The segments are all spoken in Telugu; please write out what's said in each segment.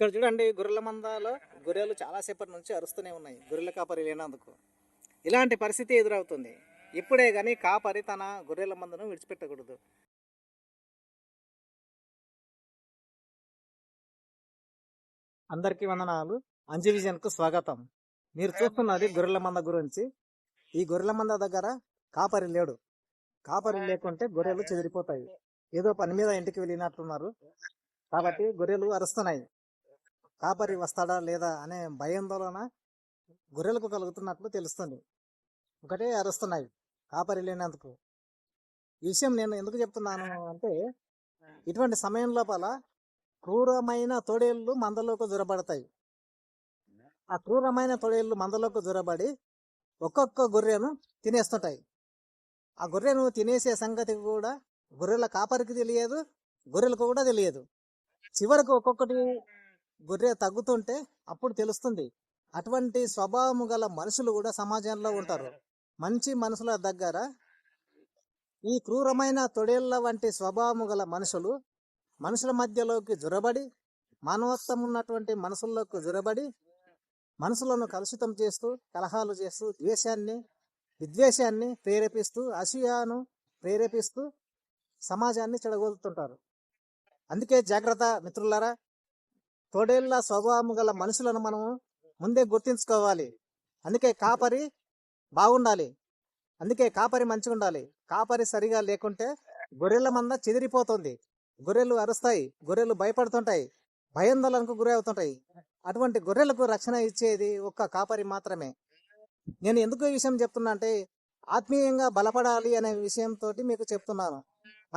ఇక్కడ చూడండి గొర్రెల మందాలో గొర్రెలు చాలాసేపటి నుంచి అరుస్తూనే ఉన్నాయి గొర్రెల కాపరి లేనందుకు. ఇలాంటి పరిస్థితి ఎదురవుతుంది. ఇప్పుడే కానీ కాపరి తన గొర్రెల మందను విడిచిపెట్టకూడదు. అందరికీ వందనాలు. అంజి విజన్కు స్వాగతం. మీరు చూస్తున్నది గొర్రెల మంద గురించి. ఈ గొర్రెల మంద దగ్గర కాపరి లేడు. కాపరి లేకుంటే గొర్రెలు చెదిరిపోతాయి. ఏదో పని మీద ఇంటికి వెళ్ళినట్లున్నారు కాబట్టి గొర్రెలు అరుస్తున్నాయి. కాపరి వస్తాడా లేదా అనే భయాందోళన గొర్రెలకు కలుగుతున్నట్లు తెలుస్తుంది. ఒకటే అరుస్తున్నాయి కాపరి లేనందుకు. ఈ విషయం నేను ఎందుకు చెప్తున్నాను అంటే, ఇటువంటి సమయం లోపల క్రూరమైన తోడేళ్ళు మందలోకి జొరబడతాయి. ఆ క్రూరమైన తోడేళ్ళు మందలోకి జొరబడి ఒక్కొక్క గొర్రెను తినేస్తుంటాయి. ఆ గొర్రెను తినేసే సంగతి కూడా గొర్రెల కాపరికి తెలియదు, గొర్రెలకు కూడా తెలియదు. చివరకు ఒక్కొక్కటి గొర్రె తగ్గుతుంటే అప్పుడు తెలుస్తుంది. అటువంటి స్వభావము గల మనుషులు కూడా సమాజంలో ఉంటారు. మంచి మనుషుల దగ్గర ఈ క్రూరమైన తొడేళ్ల వంటి స్వభావము గల మనుషులు మనుషుల మధ్యలోకి జొరబడి, మానవత్వం ఉన్నటువంటి మనసుల్లోకి జొరబడి మనసులను కలుషితం చేస్తూ, కలహాలు చేస్తూ, విద్వేషాన్ని ప్రేరేపిస్తూ, అసూయను ప్రేరేపిస్తూ సమాజాన్ని చెడగొలుతుంటారు. అందుకే జాగ్రత్త మిత్రులారా. తోడేళ్ల స్వభావము గల మనుషులను మనము ముందే గుర్తించుకోవాలి. అందుకే కాపరి బాగుండాలి. అందుకే కాపరి మంచిగా ఉండాలి. కాపరి సరిగా లేకుంటే గొర్రెల మంద చెదిరిపోతుంది. గొర్రెలు అరుస్తాయి, గొర్రెలు భయపడుతుంటాయి, భయాందోళనకు గురి అవుతుంటాయి. అటువంటి గొర్రెలకు రక్షణ ఇచ్చేది ఒక్క కాపరి మాత్రమే. నేను ఎందుకు ఈ విషయం చెప్తున్నా అంటే, ఆత్మీయంగా బలపడాలి అనే విషయంతో మీకు చెప్తున్నాను.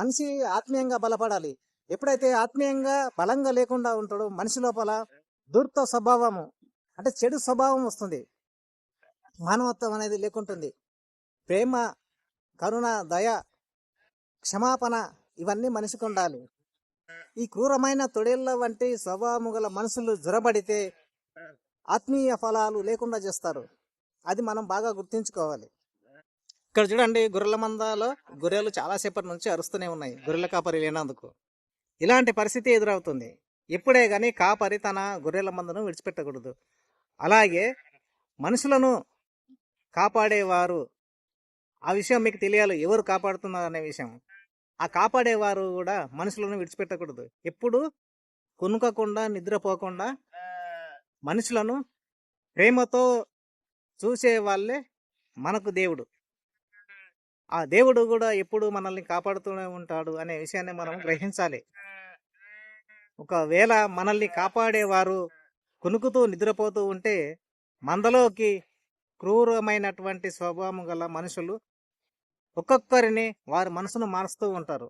మనిషి ఆత్మీయంగా బలపడాలి. ఎప్పుడైతే ఆత్మీయంగా బలంగా లేకుండా ఉంటాడో మనిషి లోపల దుర్త స్వభావము అంటే చెడు స్వభావం వస్తుంది. మానవత్వం అనేది లేకుంటుంది. ప్రేమ, కరుణ, దయ, క్షమాపణ ఇవన్నీ మనిషికి ఉండాలి. ఈ క్రూరమైన తొడేళ్ల వంటి స్వభావము గల మనుషులు జొరబడితే ఆత్మీయ ఫలాలు లేకుండా చేస్తారు. అది మనం బాగా గుర్తించుకోవాలి. ఇక్కడ చూడండి గొర్రెల మందాలో గొర్రెలు చాలాసేపటి నుంచి అరుస్తూనే ఉన్నాయి గొర్రెల కాపరి లేనందుకు. ఇలాంటి పరిస్థితి ఎదురవుతుంది. ఇప్పుడే కానీ కాపరి తన గొర్రెల మందను విడిచిపెట్టకూడదు. అలాగే మనుషులను కాపాడేవారు, ఆ విషయం మీకు తెలియాలి, ఎవరు కాపాడుతున్నారు అనే విషయం. ఆ కాపాడేవారు కూడా మనుషులను విడిచిపెట్టకూడదు. ఎప్పుడు కొనుక్కకుండా, నిద్రపోకుండా మనుషులను ప్రేమతో చూసే వాళ్ళే మనకు దేవుడు. ఆ దేవుడు కూడా ఎప్పుడు మనల్ని కాపాడుతూనే ఉంటాడు అనే విషయాన్ని మనం గ్రహించాలి. ఒకవేళ మనల్ని కాపాడేవారు కునుకుతూ నిద్రపోతూ ఉంటే మందలోకి క్రూరమైనటువంటి స్వభావం గల మనుషులు ఒక్కొక్కరిని వారి మనసును మారుస్తూ ఉంటారు.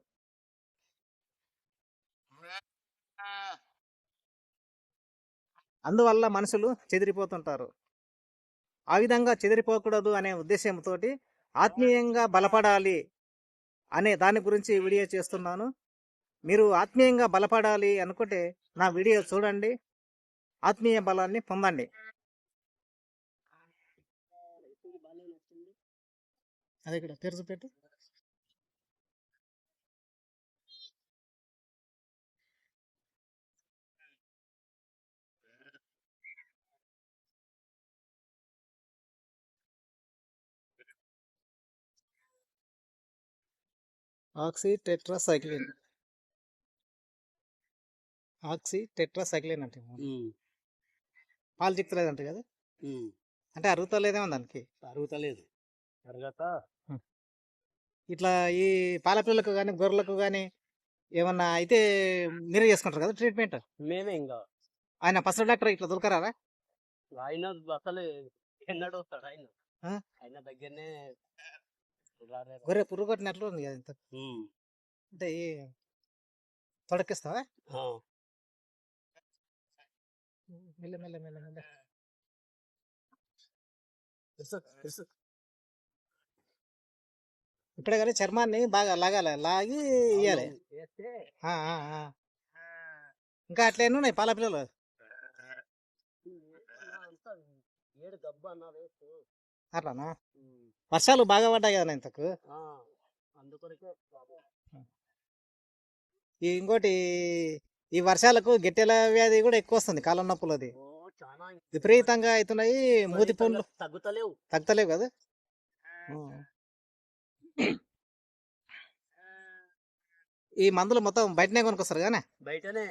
అందువల్ల మనుషులు చెదిరిపోతుంటారు. ఆ విధంగా చెదిరిపోకూడదు అనే ఉద్దేశంతో ఆత్మీయంగా బలపడాలి అనే దాని గురించి వీడియో చేస్తున్నాను. మీరు ఆత్మీయంగా బలపడాలి అనుకుంటే నా వీడియో చూడండి, ఆత్మీయ బలాన్ని పొందండి. అది ఇక్కడ తెరుచు పెట్టు. ఆక్సిటెట్రాసైక్లిన్ అంటే పాలు చిక్కలేదంట కదా, అంటే అరుగుతలేదేమో దానికి. అరుగుతలేదు ఇట్లా ఈ పాల పిల్లలకు కానీ గొర్రెలకు కానీ ఏమన్నా అయితే మీరే చేసుకుంటారు కదా ట్రీట్మెంట్? మేమే ఇంకా ఆయన పసరు డాక్టర్ ఇట్లా దొరకరారా? ఆయన అసలు ఎన్నడూ వస్తాడు ఆయన. ఆయన దగ్గరనే గొర్రె పురుగు కొట్టినట్లు ఉంది కదా ఇంత. అంటే తొడకిస్తావా? మెల్ల మెల్ల మెల్ల మెల్ల ఇప్పుడే కానీ చర్మాన్ని బాగా లాగి ఇయ్యాలి. ఇంకా అట్లా ఎన్ని ఉన్నాయి పాల పిల్లలు? అట్లానా? వర్షాలు బాగా పడ్డాయి కదా ఇంతకు. ఇంకోటి ఈ వర్షాలకు గెట్టెల వ్యాధి కూడా ఎక్కువ వస్తుంది కాలం నొప్పులు. అది ఓ చాలా విపరీతంగా అవుతున్నాయి. మూతి పుండ్లు తగ్గుతలేవు. తగ్గలేవు కదా. ఈ మందులు మొత్తం బయటనే కొనుక్కొస్తారు కానీ బయటనే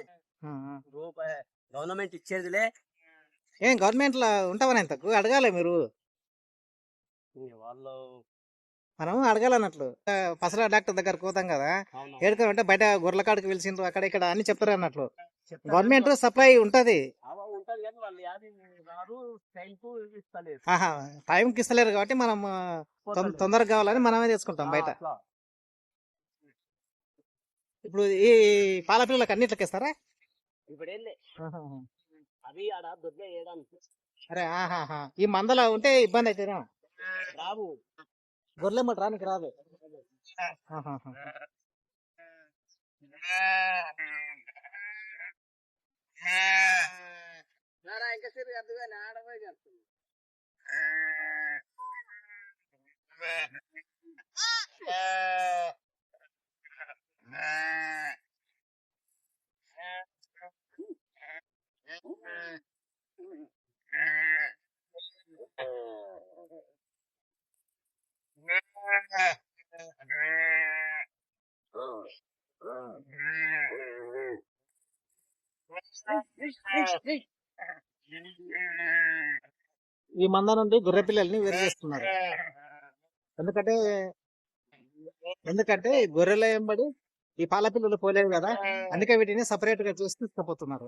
రూపాయి గవర్నమెంట్ ఇచ్చేదిలే. ఏం గవర్నమెంట్ లో ఉంటామని ఇంతకు అడగాలి మీరు. వాళ్ళు మనం అడగాలన్నట్లు పసరా డాక్టర్ దగ్గరకు పోతాం కదా, ఏడుకోమంటే బయట గొర్రెల కాడికి పిలిచిండ్రు అక్కడ ఇక్కడ అని చెప్తారు అన్నట్లు. గవర్నమెంట్ సప్లై ఉంటది. ఉంటది కానీ వాళ్ళు యాది రారు, టైంకు ఇస్తలేరు. ఆహా, టైంకి ఇస్తలేరు కాబట్టి మనం తొందరగా కావాలని మనమే తీసుకుంటాం బయట. అట్లా. ఇప్పుడు ఈ పాల పిల్లలకు అన్నిట్లకి ఇస్తారా? ఇప్పుడు ఏంలే అవి ఆడ దొడ్లే వేయడానికి. అరే ఆహాహా, ఈ మందలో ఉంటే ఇబ్బంది అవుతుందా? రావు, గొర్రె మట్టి రానికి రాదు. ఆహాహా. ఈ మంద నుండి గొర్రె పిల్లల్ని వేరు చేస్తున్నారు. ఎందుకంటే ఎందుకంటే ఈ గొర్రెల ఎంబడి ఈ పాల పిల్లలు పోలేవు కదా, అందుకే వీటిని సపరేట్ గా చూసి తీసుకుపోతున్నారు.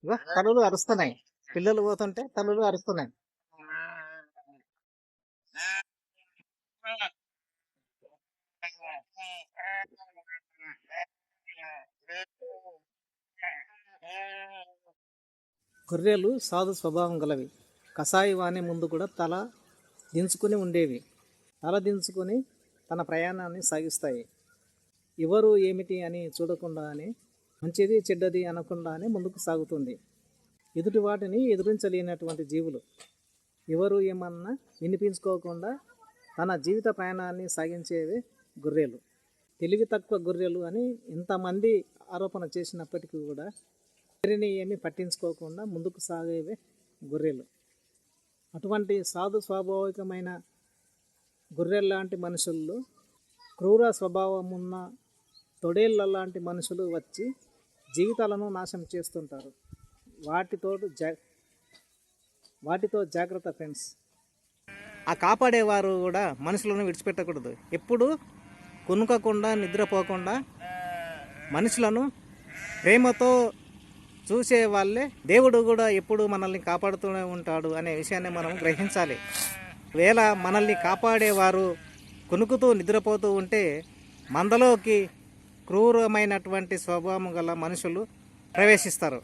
ఇగో తల్లులు అరుస్తున్నాయి, పిల్లలు పోతుంటే తల్లులు అరుస్తున్నాయి. గొర్రెలు సాధు స్వభావం గలవి. కసాయి వాణి ముందు కూడా తల దించుకుని ఉండేవి. తల దించుకుని తన ప్రయాణాన్ని సాగిస్తాయి. ఎవరు ఏమిటి అని చూడకుండా అని, మంచిది చెడ్డది అనకుండా అని ముందుకు సాగుతుంది. ఎదుటి వాటిని ఎదురించలేనటువంటి జీవులు. ఎవరు ఏమన్నా వినిపించుకోకుండా తన జీవిత ప్రయాణాన్ని సాగించేవి గొర్రెలు. తెలివి తక్కువ గొర్రెలు అని ఇంతమంది ఆరోపణ చేసినప్పటికీ కూడా ఎవరిని ఏమీ పట్టించుకోకుండా ముందుకు సాగేవే గొర్రెలు. అటువంటి సాధు స్వాభావికమైన గొర్రెల్లాంటి మనుషుల్లో క్రూర స్వభావం ఉన్న తొడేళ్ళ లాంటి మనుషులు వచ్చి జీవితాలను నాశనం చేస్తుంటారు. వాటితో జాగ్రత్త ఫ్రెండ్స్. ఆ కాపాడేవారు కూడా మనుషులను విడిచిపెట్టకూడదు. ఎప్పుడు కొనుక్కకుండా నిద్రపోకుండా మనుషులను ప్రేమతో చూసే వాళ్ళే దేవుడు కూడా ఎప్పుడు మనల్ని కాపాడుతూనే ఉంటాడు అనే విషయాన్ని మనం గ్రహించాలి. వేళ మనల్ని కాపాడేవారు కొనుక్కుతూ నిద్రపోతూ ఉంటే మందలోకి క్రూరమైనటువంటి స్వభావం గల మనుషులు ప్రవేశిస్తారు.